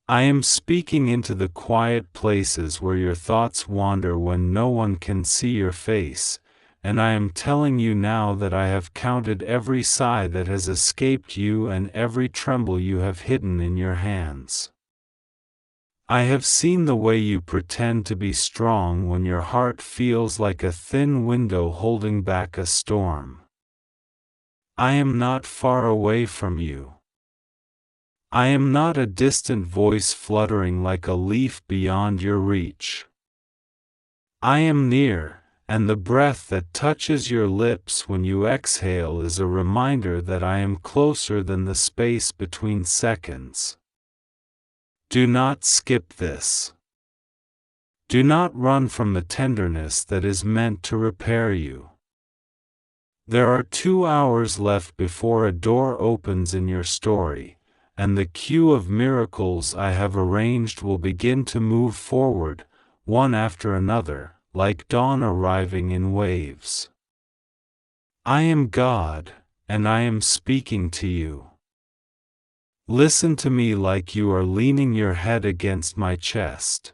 I am speaking into the quiet places where your thoughts wander when no one can see your face, and I am telling you now that I have counted every sigh that has escaped you and every tremble you have hidden in your hands. I have seen the way you pretend to be strong when your heart feels like a thin window holding back a storm. I am not far away from you. I am not a distant voice fluttering like a leaf beyond your reach. I am near, and the breath that touches your lips when you exhale is a reminder that I am closer than the space between seconds. Do not skip this. Do not run from the tenderness that is meant to repair you. There are 2 hours left before a door opens in your story, and the queue of miracles I have arranged will begin to move forward, one after another, like dawn arriving in waves. I am God, and I am speaking to you. Listen to me like you are leaning your head against my chest.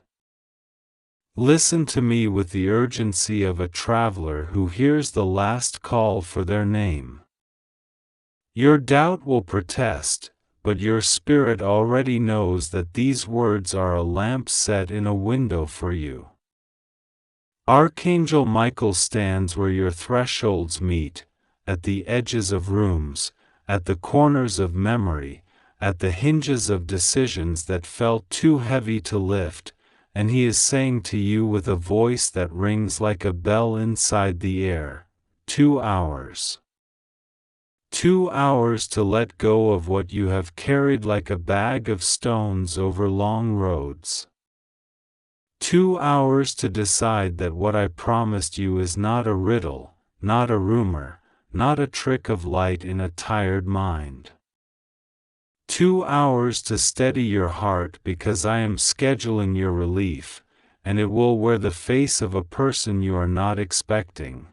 Listen to me with the urgency of a traveler who hears the last call for their name. Your doubt will protest, but your spirit already knows that these words are a lamp set in a window for you. Archangel Michael stands where your thresholds meet, at the edges of rooms, at the corners of memory, at the hinges of decisions that felt too heavy to lift, and he is saying to you with a voice that rings like a bell inside the air, 2 hours. 2 hours to let go of what you have carried like a bag of stones over long roads. 2 hours to decide that what I promised you is not a riddle, not a rumor, not a trick of light in a tired mind. 2 hours to steady your heart because I am scheduling your relief, and it will wear the face of a person you are not expecting.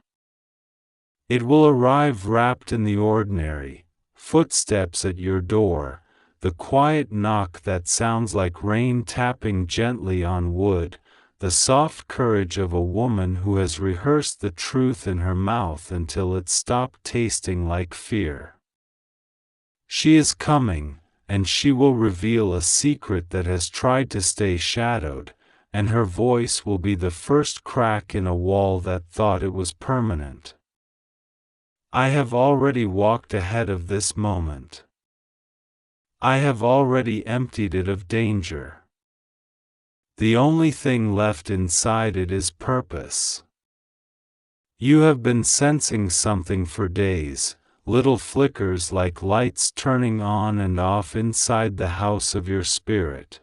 It will arrive wrapped in the ordinary, footsteps at your door, the quiet knock that sounds like rain tapping gently on wood, the soft courage of a woman who has rehearsed the truth in her mouth until it stopped tasting like fear. She is coming, and she will reveal a secret that has tried to stay shadowed, and her voice will be the first crack in a wall that thought it was permanent. I have already walked ahead of this moment. I have already emptied it of danger. The only thing left inside it is purpose. You have been sensing something for days, little flickers like lights turning on and off inside the house of your spirit.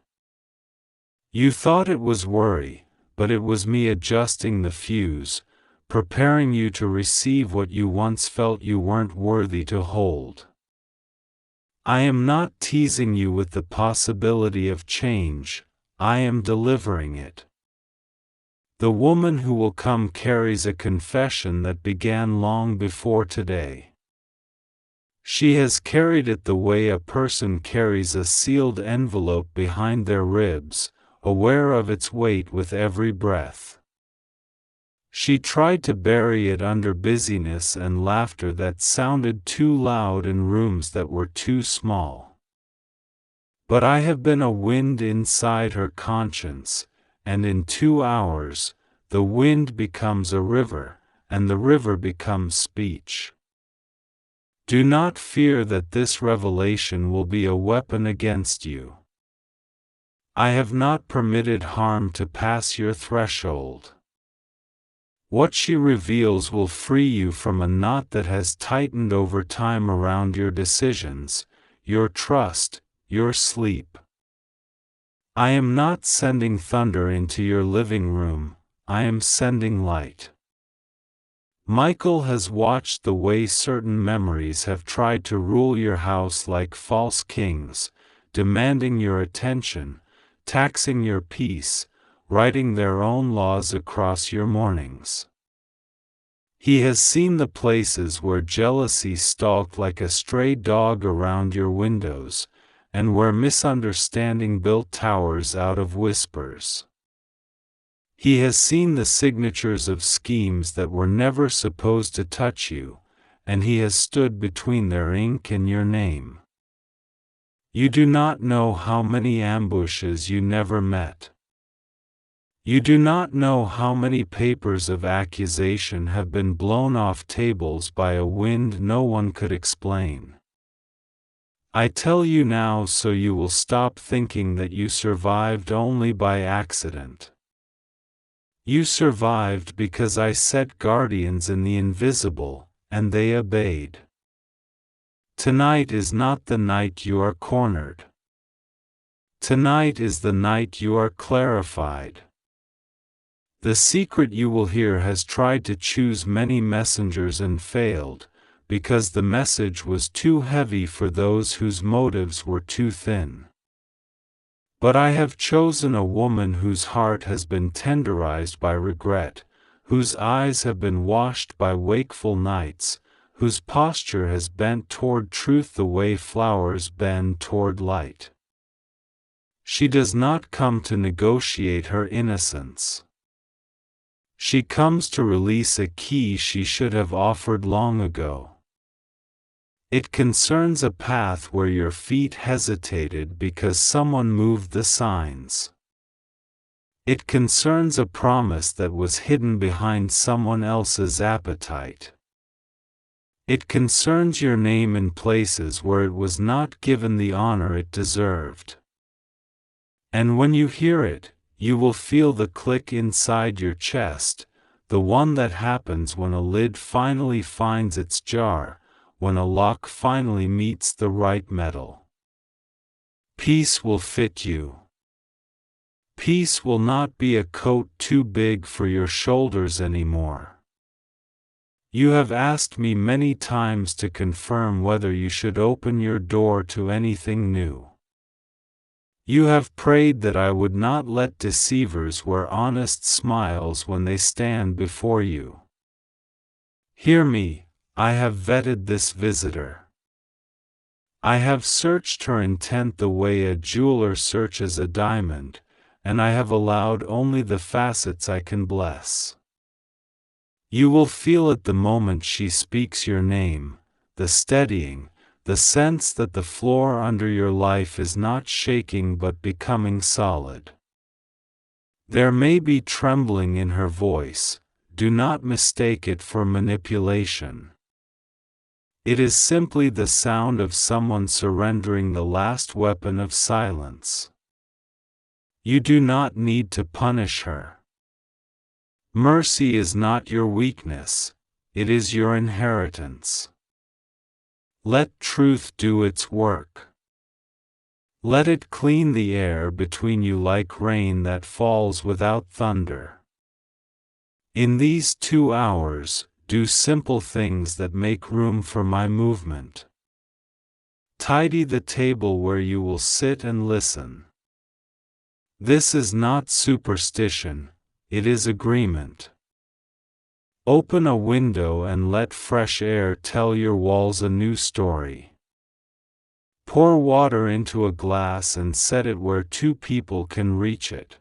You thought it was worry, but it was me adjusting the fuse, preparing you to receive what you once felt you weren't worthy to hold. I am not teasing you with the possibility of change, I am delivering it. The woman who will come carries a confession that began long before today. She has carried it the way a person carries a sealed envelope behind their ribs, aware of its weight with every breath. She tried to bury it under busyness and laughter that sounded too loud in rooms that were too small. But I have been a wind inside her conscience, and in 2 hours, the wind becomes a river, and the river becomes speech. Do not fear that this revelation will be a weapon against you. I have not permitted harm to pass your threshold. What she reveals will free you from a knot that has tightened over time around your decisions, your trust, your sleep. I am not sending thunder into your living room, I am sending light. Michael has watched the way certain memories have tried to rule your house like false kings, demanding your attention, taxing your peace, writing their own laws across your mornings. He has seen the places where jealousy stalked like a stray dog around your windows, and where misunderstanding built towers out of whispers. He has seen the signatures of schemes that were never supposed to touch you, and he has stood between their ink and your name. You do not know how many ambushes you never met. You do not know how many papers of accusation have been blown off tables by a wind no one could explain. I tell you now so you will stop thinking that you survived only by accident. You survived because I set guardians in the invisible, and they obeyed. Tonight is not the night you are cornered. Tonight is the night you are clarified. The secret you will hear has tried to choose many messengers and failed, because the message was too heavy for those whose motives were too thin. But I have chosen a woman whose heart has been tenderized by regret, whose eyes have been washed by wakeful nights, whose posture has bent toward truth the way flowers bend toward light. She does not come to negotiate her innocence. She comes to release a key she should have offered long ago. It concerns a path where your feet hesitated because someone moved the signs. It concerns a promise that was hidden behind someone else's appetite. It concerns your name in places where it was not given the honor it deserved. And when you hear it, you will feel the click inside your chest, the one that happens when a lid finally finds its jar, when a lock finally meets the right metal. Peace will fit you. Peace will not be a coat too big for your shoulders anymore. You have asked me many times to confirm whether you should open your door to anything new. You have prayed that I would not let deceivers wear honest smiles when they stand before you. Hear me, I have vetted this visitor. I have searched her intent the way a jeweler searches a diamond, and I have allowed only the facets I can bless. You will feel it the moment she speaks your name, the steadying, the sense that the floor under your life is not shaking but becoming solid. There may be trembling in her voice, do not mistake it for manipulation. It is simply the sound of someone surrendering the last weapon of silence. You do not need to punish her. Mercy is not your weakness, it is your inheritance. Let truth do its work. Let it clean the air between you like rain that falls without thunder. In these 2 hours, do simple things that make room for my movement. Tidy the table where you will sit and listen. This is not superstition, it is agreement. Open a window and let fresh air tell your walls a new story. Pour water into a glass and set it where 2 people can reach it.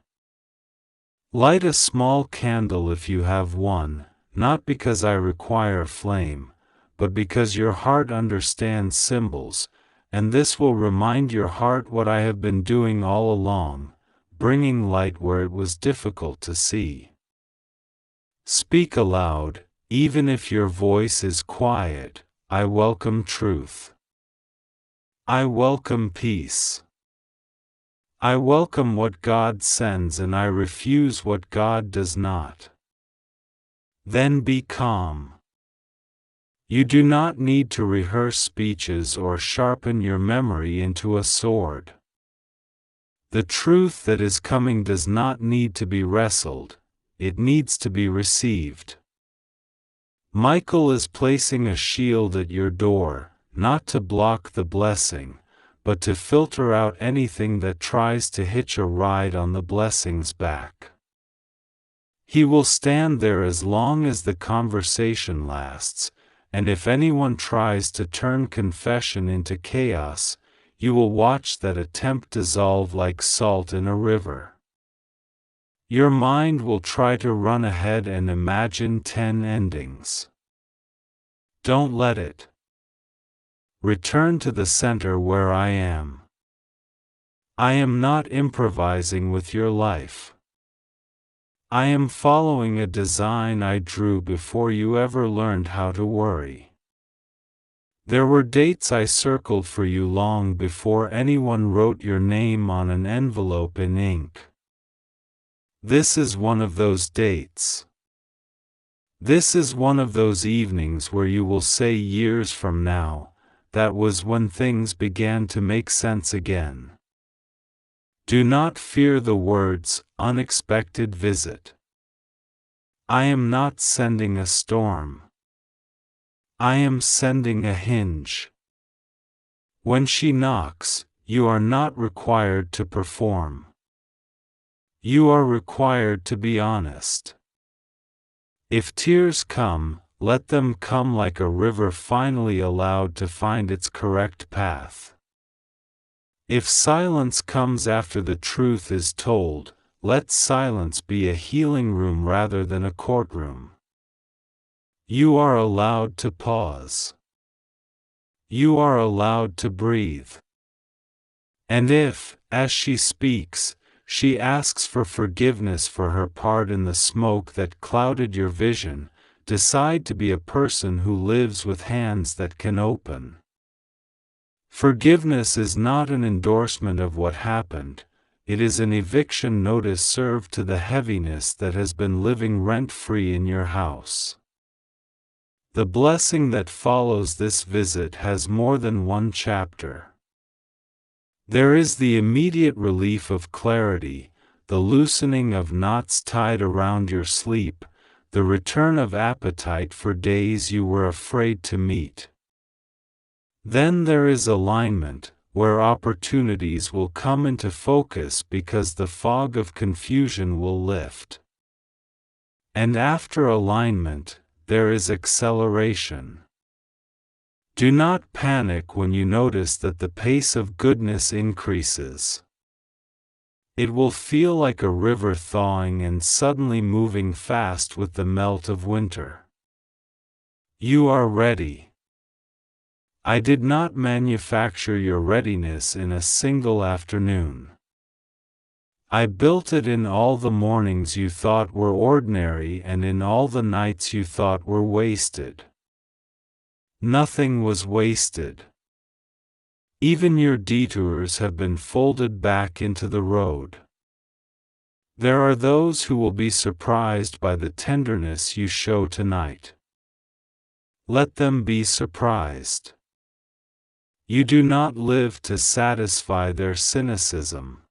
Light a small candle if you have one, not because I require a flame, but because your heart understands symbols, and this will remind your heart what I have been doing all along, bringing light where it was difficult to see. Speak aloud, even if your voice is quiet, I welcome truth. I welcome peace. I welcome what God sends and I refuse what God does not. Then be calm. You do not need to rehearse speeches or sharpen your memory into a sword. The truth that is coming does not need to be wrestled, it needs to be received. Michael is placing a shield at your door, not to block the blessing, but to filter out anything that tries to hitch a ride on the blessing's back. He will stand there as long as the conversation lasts, and if anyone tries to turn confession into chaos, you will watch that attempt dissolve like salt in a river. Your mind will try to run ahead and imagine 10 endings. Don't let it. Return to the center where I am. I am not improvising with your life. I am following a design I drew before you ever learned how to worry. There were dates I circled for you long before anyone wrote your name on an envelope in ink. This is one of those dates. This is one of those evenings where you will say years from now, that was when things began to make sense again. Do not fear the words, unexpected visit. I am not sending a storm. I am sending a hinge. When she knocks, you are not required to perform. You are required to be honest. If tears come, let them come like a river finally allowed to find its correct path. If silence comes after the truth is told, let silence be a healing room rather than a courtroom. You are allowed to pause. You are allowed to breathe. And if, as she speaks, she asks for forgiveness for her part in the smoke that clouded your vision, decide to be a person who lives with hands that can open. Forgiveness is not an endorsement of what happened, it is an eviction notice served to the heaviness that has been living rent-free in your house. The blessing that follows this visit has more than one chapter. There is the immediate relief of clarity, the loosening of knots tied around your sleep, the return of appetite for days you were afraid to meet. Then there is alignment, where opportunities will come into focus because the fog of confusion will lift. And after alignment, there is acceleration. Do not panic when you notice that the pace of goodness increases. It will feel like a river thawing and suddenly moving fast with the melt of winter. You are ready. I did not manufacture your readiness in a single afternoon. I built it in all the mornings you thought were ordinary and in all the nights you thought were wasted. Nothing was wasted. Even your detours have been folded back into the road. There are those who will be surprised by the tenderness you show tonight. Let them be surprised. You do not live to satisfy their cynicism.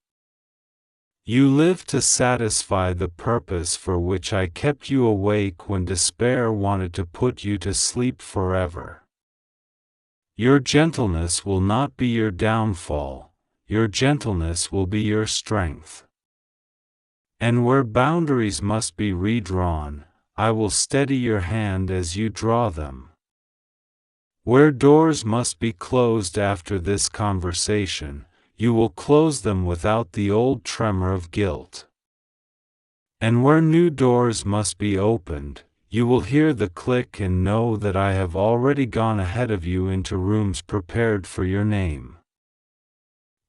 You live to satisfy the purpose for which I kept you awake when despair wanted to put you to sleep forever. Your gentleness will not be your downfall, your gentleness will be your strength. And where boundaries must be redrawn, I will steady your hand as you draw them. Where doors must be closed after this conversation, you will close them without the old tremor of guilt. And where new doors must be opened, you will hear the click and know that I have already gone ahead of you into rooms prepared for your name.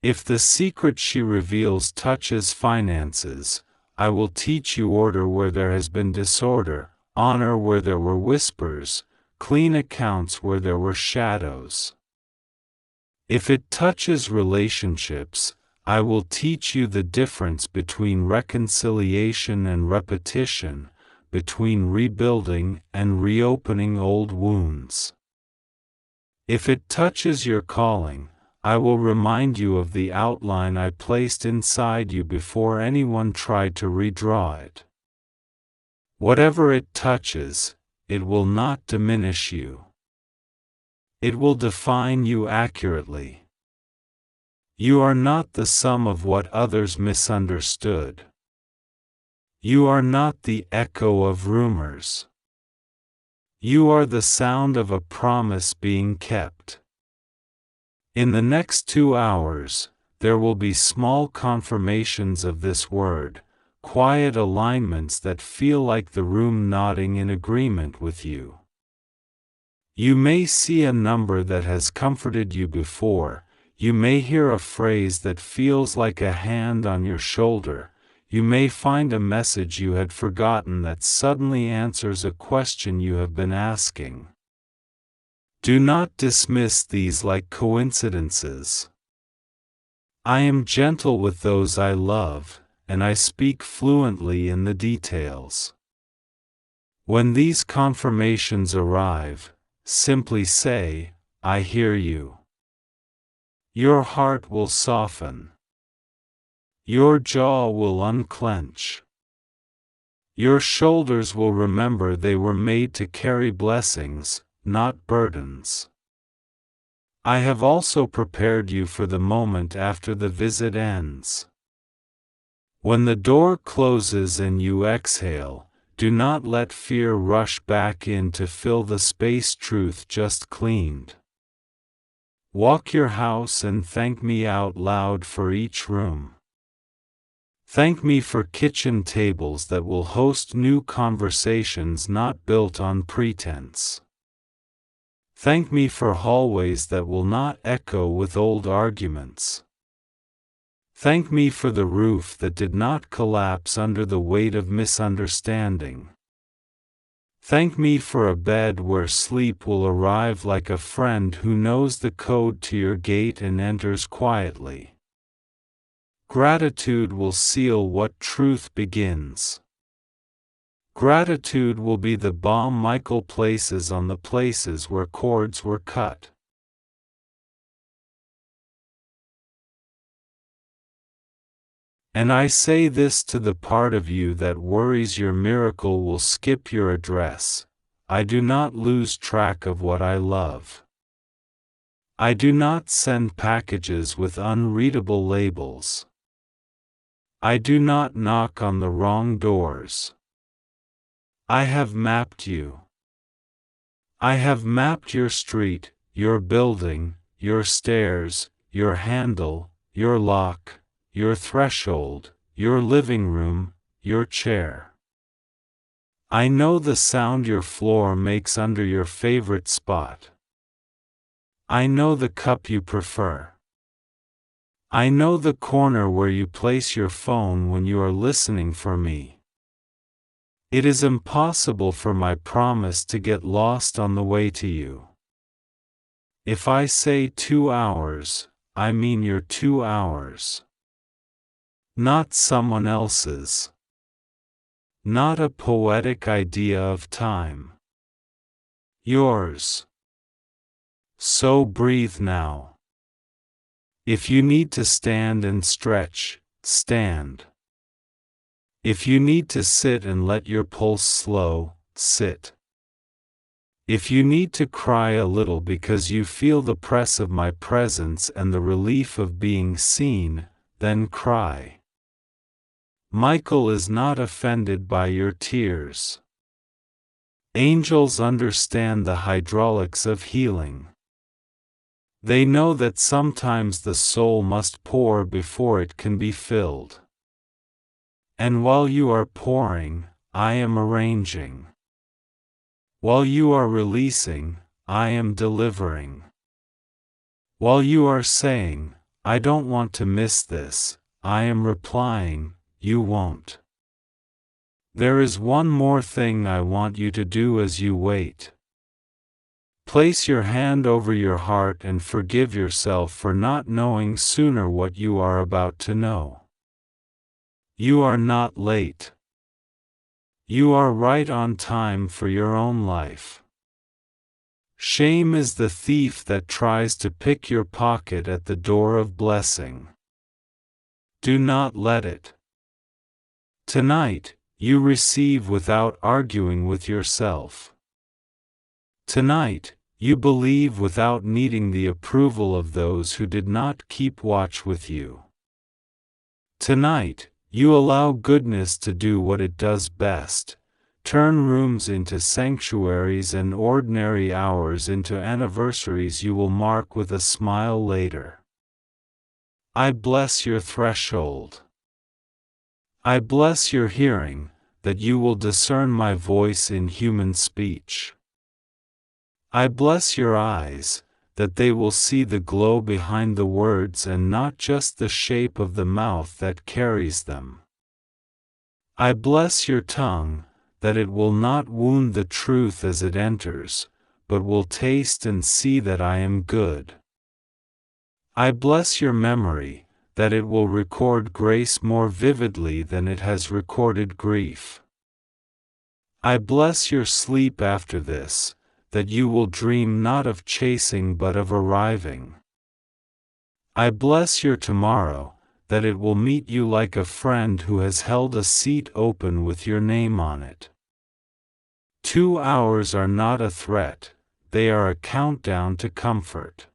If the secret she reveals touches finances, I will teach you order where there has been disorder, honor where there were whispers, clean accounts where there were shadows. If it touches relationships, I will teach you the difference between reconciliation and repetition, between rebuilding and reopening old wounds. If it touches your calling, I will remind you of the outline I placed inside you before anyone tried to redraw it. Whatever it touches, it will not diminish you. It will define you accurately. You are not the sum of what others misunderstood. You are not the echo of rumors. You are the sound of a promise being kept. In the next 2 hours, there will be small confirmations of this word, quiet alignments that feel like the room nodding in agreement with you. You may see a number that has comforted you before, you may hear a phrase that feels like a hand on your shoulder, you may find a message you had forgotten that suddenly answers a question you have been asking. Do not dismiss these like coincidences. I am gentle with those I love, and I speak fluently in the details. When these confirmations arrive, simply say, I hear you. Your heart will soften. Your jaw will unclench. Your shoulders will remember they were made to carry blessings, not burdens. I have also prepared you for the moment after the visit ends. When the door closes and you exhale, do not let fear rush back in to fill the space truth just cleaned. Walk your house and thank me out loud for each room. Thank me for kitchen tables that will host new conversations not built on pretense. Thank me for hallways that will not echo with old arguments. Thank me for the roof that did not collapse under the weight of misunderstanding. Thank me for a bed where sleep will arrive like a friend who knows the code to your gate and enters quietly. Gratitude will seal what truth begins. Gratitude will be the balm Michael places on the places where cords were cut. And I say this to the part of you that worries your miracle will skip your address. I do not lose track of what I love. I do not send packages with unreadable labels. I do not knock on the wrong doors. I have mapped you. I have mapped your street, your building, your stairs, your handle, your lock, your threshold, your living room, your chair. I know the sound your floor makes under your favorite spot. I know the cup you prefer. I know the corner where you place your phone when you are listening for me. It is impossible for my promise to get lost on the way to you. If I say 2 hours, I mean your 2 hours. Not someone else's. Not a poetic idea of time. Yours. So breathe now. If you need to stand and stretch, stand. If you need to sit and let your pulse slow, sit. If you need to cry a little because you feel the press of my presence and the relief of being seen, then cry. Michael is not offended by your tears. Angels understand the hydraulics of healing. They know that sometimes the soul must pour before it can be filled. And while you are pouring, I am arranging. While you are releasing, I am delivering. While you are saying, I don't want to miss this, I am replying, you won't. There is one more thing I want you to do as you wait. Place your hand over your heart and forgive yourself for not knowing sooner what you are about to know. You are not late. You are right on time for your own life. Shame is the thief that tries to pick your pocket at the door of blessing. Do not let it. Tonight, you receive without arguing with yourself. Tonight, you believe without needing the approval of those who did not keep watch with you. Tonight, you allow goodness to do what it does best, Turn rooms into sanctuaries and ordinary hours into anniversaries you will mark with a smile later. I bless your threshold. I bless your hearing, that you will discern my voice in human speech. I bless your eyes, that they will see the glow behind the words and not just the shape of the mouth that carries them. I bless your tongue, that it will not wound the truth as it enters, but will taste and see that I am good. I bless your memory, that it will record grace more vividly than it has recorded grief. I bless your sleep after this, that you will dream not of chasing but of arriving. I bless your tomorrow, that it will meet you like a friend who has held a seat open with your name on it. 2 hours are not a threat, they are a countdown to comfort.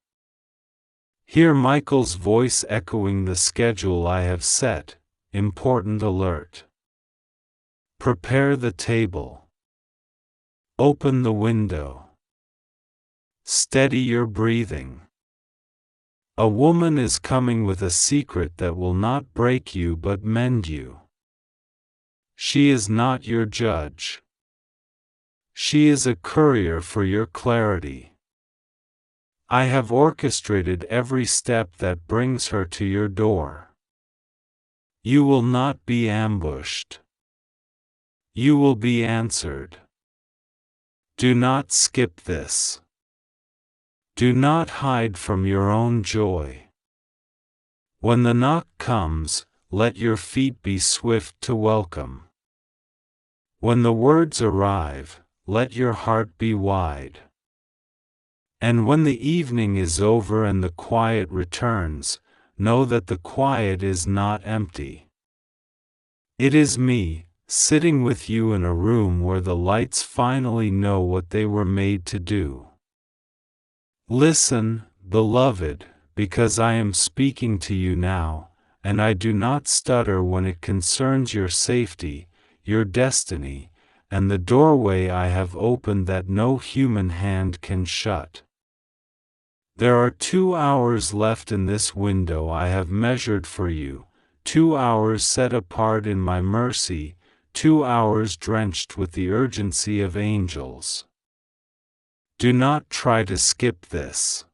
Hear Michael's voice echoing the schedule I have set. Important alert. Prepare the table. Open the window. Steady your breathing. A woman is coming with a secret that will not break you but mend you. She is not your judge. She is a courier for your clarity. I have orchestrated every step that brings her to your door. You will not be ambushed. You will be answered. Do not skip this. Do not hide from your own joy. When the knock comes, let your feet be swift to welcome. When the words arrive, let your heart be wide. And when the evening is over and the quiet returns, know that the quiet is not empty. It is me, sitting with you in a room where the lights finally know what they were made to do. Listen, beloved, because I am speaking to you now, and I do not stutter when it concerns your safety, your destiny, and the doorway I have opened that no human hand can shut. There are 2 hours left in this window I have measured for you, 2 hours set apart in my mercy, 2 hours drenched with the urgency of angels. Do not try to skip this.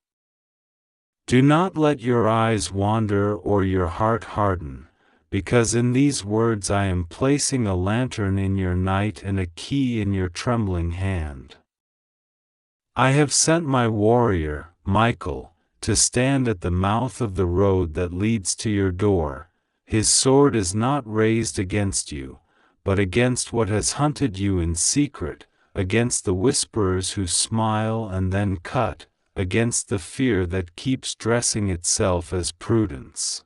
Do not let your eyes wander or your heart harden, because in these words I am placing a lantern in your night and a key in your trembling hand. I have sent my warrior, Michael, to stand at the mouth of the road that leads to your door. His sword is not raised against you, but against what has hunted you in secret, against the whisperers who smile and then cut, against the fear that keeps dressing itself as prudence.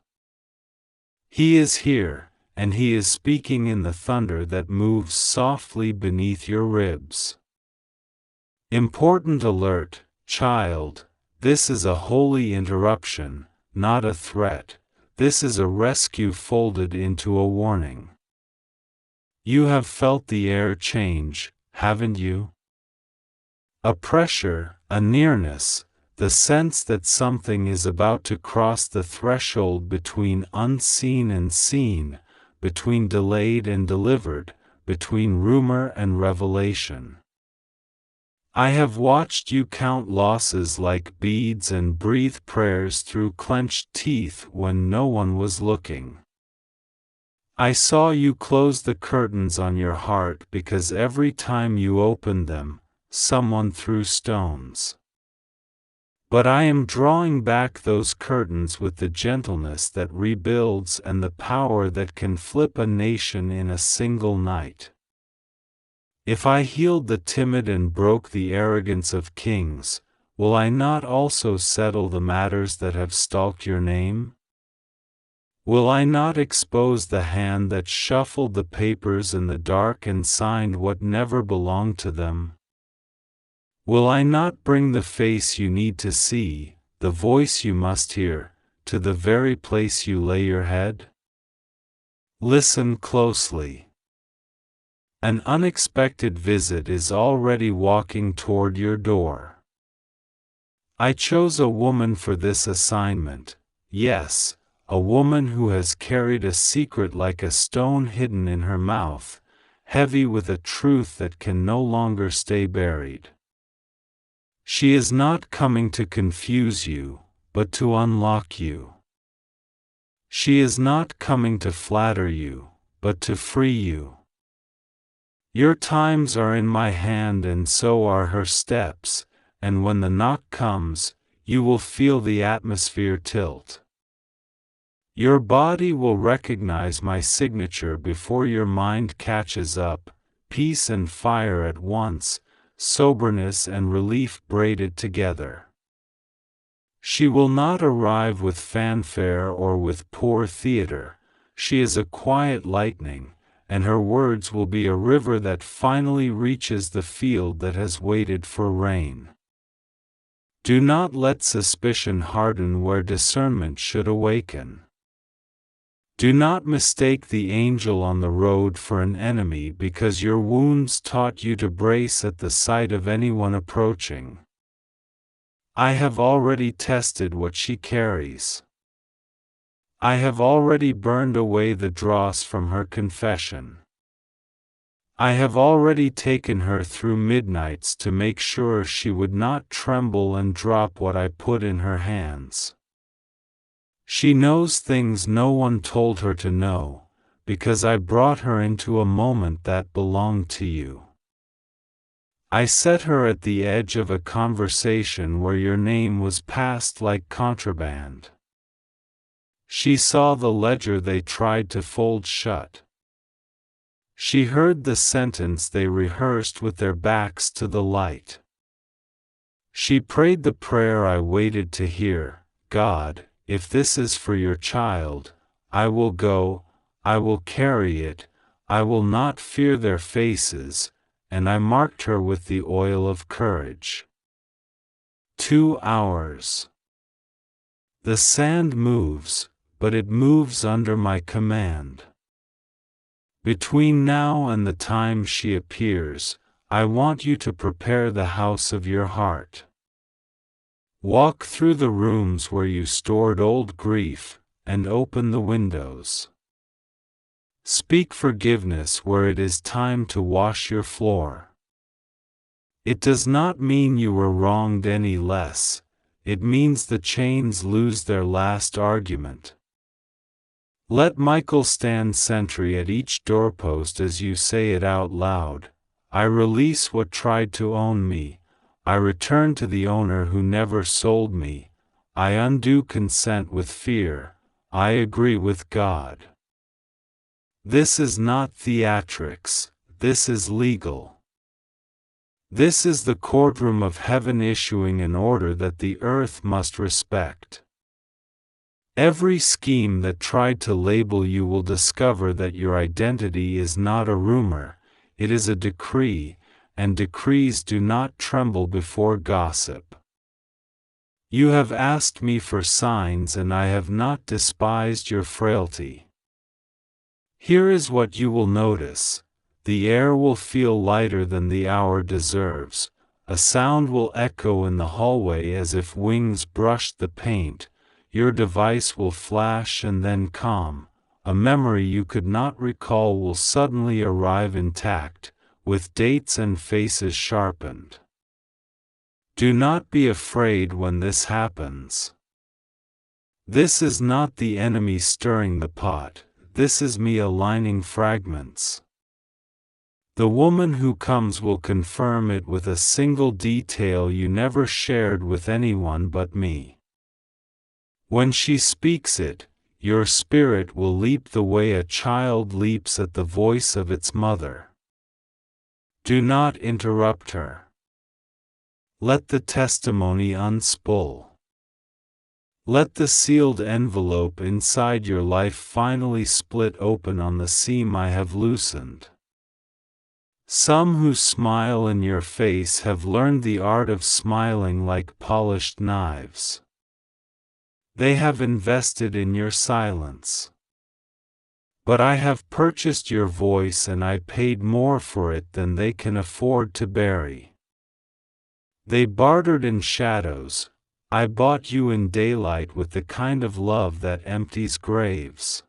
He is here, and he is speaking in the thunder that moves softly beneath your ribs. Important alert, child, this is a holy interruption, not a threat. This is a rescue folded into a warning. You have felt the air change, haven't you? A pressure, a nearness, the sense that something is about to cross the threshold between unseen and seen, between delayed and delivered, between rumor and revelation. I have watched you count losses like beads and breathe prayers through clenched teeth when no one was looking. I saw you close the curtains on your heart because every time you opened them, someone threw stones. But I am drawing back those curtains with the gentleness that rebuilds and the power that can flip a nation in a single night. If I healed the timid and broke the arrogance of kings, will I not also settle the matters that have stalked your name? Will I not expose the hand that shuffled the papers in the dark and signed what never belonged to them? Will I not bring the face you need to see, the voice you must hear, to the very place you lay your head? Listen closely. An unexpected visit is already walking toward your door. I chose a woman for this assignment, yes, a woman who has carried a secret like a stone hidden in her mouth, heavy with a truth that can no longer stay buried. She is not coming to confuse you, but to unlock you. She is not coming to flatter you, but to free you. Your times are in my hand and so are her steps, and when the knock comes, you will feel the atmosphere tilt. Your body will recognize my signature before your mind catches up, peace and fire at once, soberness and relief braided together. She will not arrive with fanfare or with poor theater. She is a quiet lightning, and her words will be a river that finally reaches the field that has waited for rain. Do not let suspicion harden where discernment should awaken. Do not mistake the angel on the road for an enemy because your wounds taught you to brace at the sight of anyone approaching. I have already tested what she carries. I have already burned away the dross from her confession. I have already taken her through midnights to make sure she would not tremble and drop what I put in her hands. She knows things no one told her to know, because I brought her into a moment that belonged to you. I set her at the edge of a conversation where your name was passed like contraband. She saw the ledger they tried to fold shut. She heard the sentence they rehearsed with their backs to the light. She prayed the prayer I waited to hear, God, if this is for your child, I will go, I will carry it, I will not fear their faces, and I marked her with the oil of courage. 2 hours. The sand moves, but it moves under my command. Between now and the time she appears, I want you to prepare the house of your heart. Walk through the rooms where you stored old grief, and open the windows. Speak forgiveness where it is time to wash your floor. It does not mean you were wronged any less, it means the chains lose their last argument. Let Michael stand sentry at each doorpost as you say it out loud. I release what tried to own me. I return to the owner who never sold me. I undo consent with fear. I agree with God. This is not theatrics, this is legal. This is the courtroom of heaven issuing an order that the earth must respect. Every scheme that tried to label you will discover that your identity is not a rumor, it is a decree, and decrees do not tremble before gossip. You have asked me for signs and I have not despised your frailty. Here is what you will notice. The air will feel lighter than the hour deserves. A sound will echo in the hallway as if wings brushed the paint. Your device will flash and then calm. A memory you could not recall will suddenly arrive intact, with dates and faces sharpened. Do not be afraid when this happens. This is not the enemy stirring the pot, this is me aligning fragments. The woman who comes will confirm it with a single detail you never shared with anyone but me. When she speaks it, your spirit will leap the way a child leaps at the voice of its mother. Do not interrupt her. Let the testimony unspool. Let the sealed envelope inside your life finally split open on the seam I have loosened. Some who smile in your face have learned the art of smiling like polished knives. They have invested in your silence. But I have purchased your voice and I paid more for it than they can afford to bury. They bartered in shadows, I bought you in daylight with the kind of love that empties graves.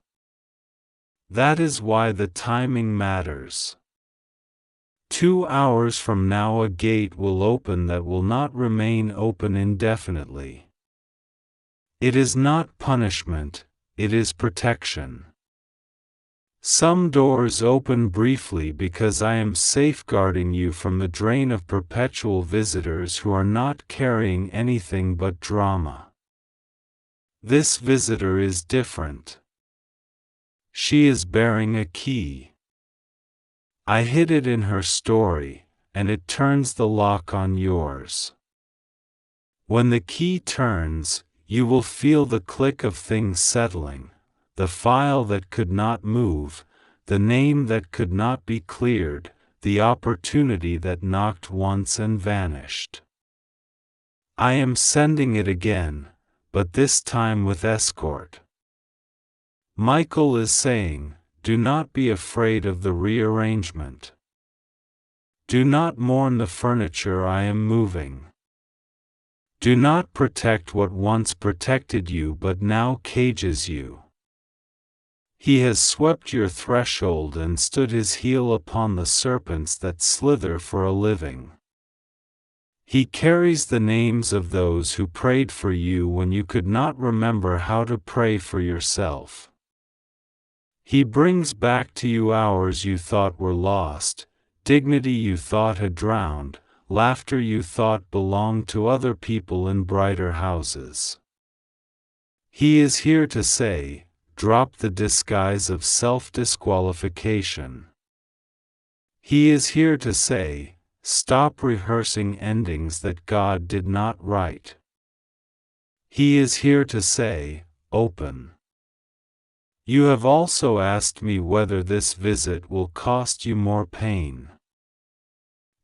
That is why the timing matters. 2 hours from now a gate will open that will not remain open indefinitely. It is not punishment, it is protection. Some doors open briefly because I am safeguarding you from the drain of perpetual visitors who are not carrying anything but drama. This visitor is different. She is bearing a key. I hid it in her story, and it turns the lock on yours. When the key turns, you will feel the click of things settling. The file that could not move, the name that could not be cleared, the opportunity that knocked once and vanished. I am sending it again, but this time with escort. Michael is saying, do not be afraid of the rearrangement. Do not mourn the furniture I am moving. Do not protect what once protected you but now cages you. He has swept your threshold and stood his heel upon the serpents that slither for a living. He carries the names of those who prayed for you when you could not remember how to pray for yourself. He brings back to you hours you thought were lost, dignity you thought had drowned, laughter you thought belonged to other people in brighter houses. He is here to say, drop the disguise of self-disqualification. He is here to say, stop rehearsing endings that God did not write. He is here to say, open. You have also asked me whether this visit will cost you more pain.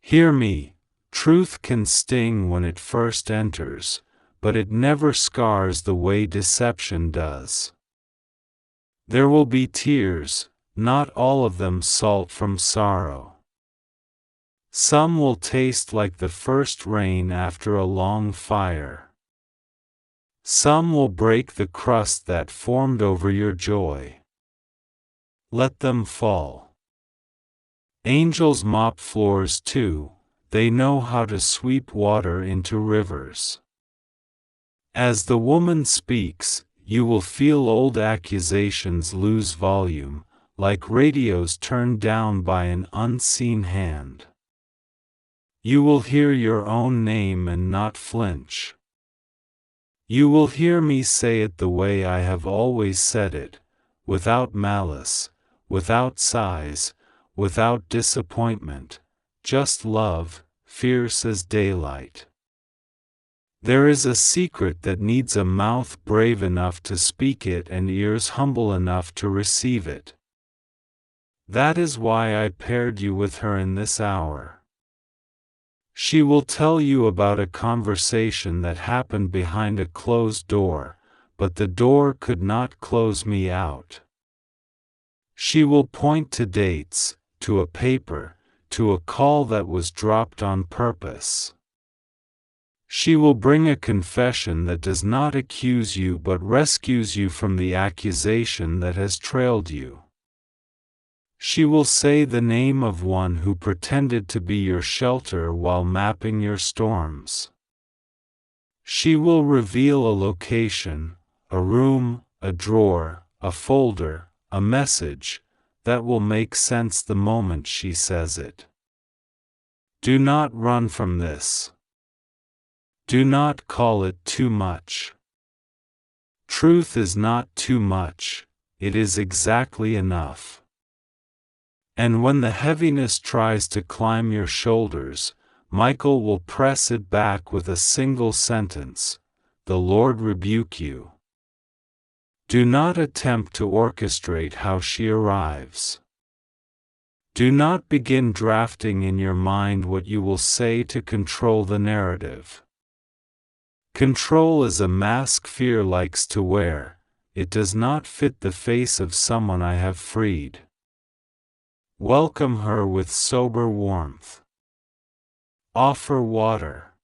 Hear me, truth can sting when it first enters, but it never scars the way deception does. There will be tears, not all of them salt from sorrow. Some will taste like the first rain after a long fire. Some will break the crust that formed over your joy. Let them fall. Angels mop floors too, they know how to sweep water into rivers. As the woman speaks, you will feel old accusations lose volume, like radios turned down by an unseen hand. You will hear your own name and not flinch. You will hear me say it the way I have always said it, without malice, without sighs, without disappointment, just love, fierce as daylight. There is a secret that needs a mouth brave enough to speak it and ears humble enough to receive it. That is why I paired you with her in this hour. She will tell you about a conversation that happened behind a closed door, but the door could not close me out. She will point to dates, to a paper, to a call that was dropped on purpose. She will bring a confession that does not accuse you but rescues you from the accusation that has trailed you. She will say the name of one who pretended to be your shelter while mapping your storms. She will reveal a location, a room, a drawer, a folder, a message, that will make sense the moment she says it. Do not run from this. Do not call it too much. Truth is not too much, it is exactly enough. And when the heaviness tries to climb your shoulders, Michael will press it back with a single sentence, "The Lord rebuke you." Do not attempt to orchestrate how she arrives. Do not begin drafting in your mind what you will say to control the narrative. Control is a mask fear likes to wear, it does not fit the face of someone I have freed. Welcome her with sober warmth. Offer water.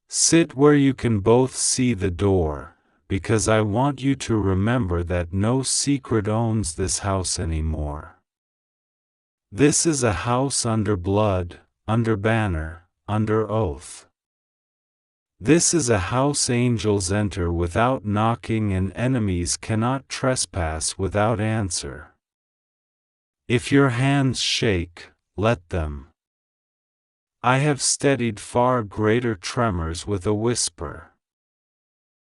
Sit where you can both see the door, because I want you to remember that no secret owns this house anymore. This is a house under blood, under banner, under oath. This is a house angels enter without knocking and enemies cannot trespass without answer. If your hands shake, let them. I have steadied far greater tremors with a whisper.